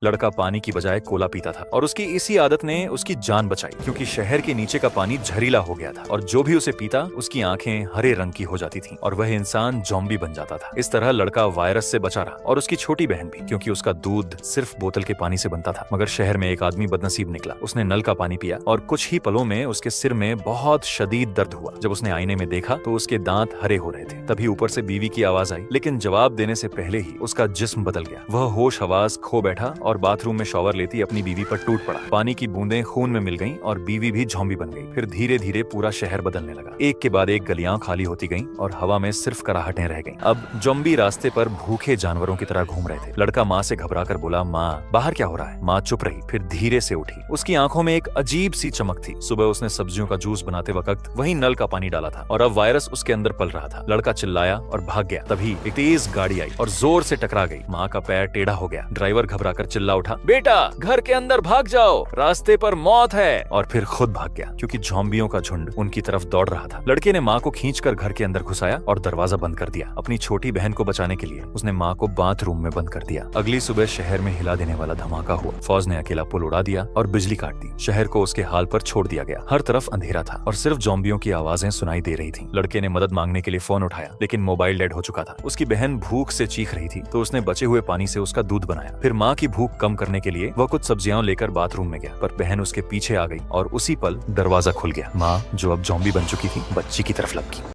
लड़का पानी की बजाय कोला पीता था और उसकी इसी आदत ने उसकी जान बचाई, क्योंकि शहर के नीचे का पानी जहरीला हो गया था और जो भी उसे पीता उसकी आंखें हरे रंग की हो जाती थीं और वह इंसान ज़ॉम्बी बन जाता था। इस तरह लड़का वायरस से बचा रहा और उसकी छोटी बहन भी, क्योंकि उसका दूध सिर्फ बोतल के पानी से बनता था। मगर शहर में एक आदमी बदनसीब निकला। उसने नल का पानी पिया और कुछ ही पलों में उसके सिर में बहुत शदीद दर्द हुआ। जब उसने आईने में देखा तो उसके दांत हरे हो रहे थे। तभी ऊपर से बीवी की आवाज आई, लेकिन जवाब देने से पहले ही उसका जिस्म बदल गया। वह होश हवास खो बैठा और बाथरूम में शॉवर लेती अपनी बीवी पर टूट पड़ा। पानी की बूंदें खून में मिल गईं और बीवी भी ज़ॉम्बी बन गई। फिर धीरे धीरे पूरा शहर बदलने लगा। एक के बाद एक गलियां खाली होती गईं और हवा में सिर्फ कराहटें रह गईं। अब ज़ॉम्बी रास्ते पर भूखे जानवरों की तरह घूम रहे थे। लड़का माँ से घबरा कर बोला, माँ बाहर क्या हो रहा है? माँ चुप रही, फिर धीरे से उठी। उसकी आंखों में एक अजीब सी चमक थी। सुबह उसने सब्जियों का जूस बनाते वक्त वही नल का पानी डाला था और अब वायरस उसके अंदर पल रहा था। लड़का चिल्लाया और भाग गया। तभी एक तेज गाड़ी आई और जोर से टकरा गई। माँ का पैर टेढ़ा हो गया। ड्राइवर घबरा कर चिल्ला उठा, बेटा घर के अंदर भाग जाओ, रास्ते पर मौत है। और फिर खुद भाग गया, क्योंकि ज़ॉम्बियों का झुंड उनकी तरफ दौड़ रहा था। लड़के ने माँ को खींचकर घर के अंदर घुसाया और दरवाजा बंद कर दिया। अपनी छोटी बहन को बचाने के लिए उसने माँ को बाथरूम में बंद कर दिया। अगली सुबह शहर में हिला देने वाला धमाका हुआ। फौज ने अकेला पुल उड़ा दिया और बिजली काट दी। शहर को उसके हाल पर छोड़ दिया गया। हर तरफ अंधेरा था और सिर्फ ज़ॉम्बियों की आवाजें सुनाई दे रही थीं। लड़के ने मदद मांगने के लिए फोन उठाया, लेकिन मोबाइल डेड हो चुका था। उसकी बहन भूख से चीख रही थी, तो उसने बचे हुए पानी से उसका दूध बनाया। फिर माँ की भूख कम करने के लिए वह कुछ सब्जियां लेकर बाथरूम में गया, पर बहन उसके पीछे आ गई और उसी पल दरवाजा खुल गया। माँ, जो अब ज़ॉम्बी बन चुकी थी, बच्ची की तरफ लपकी।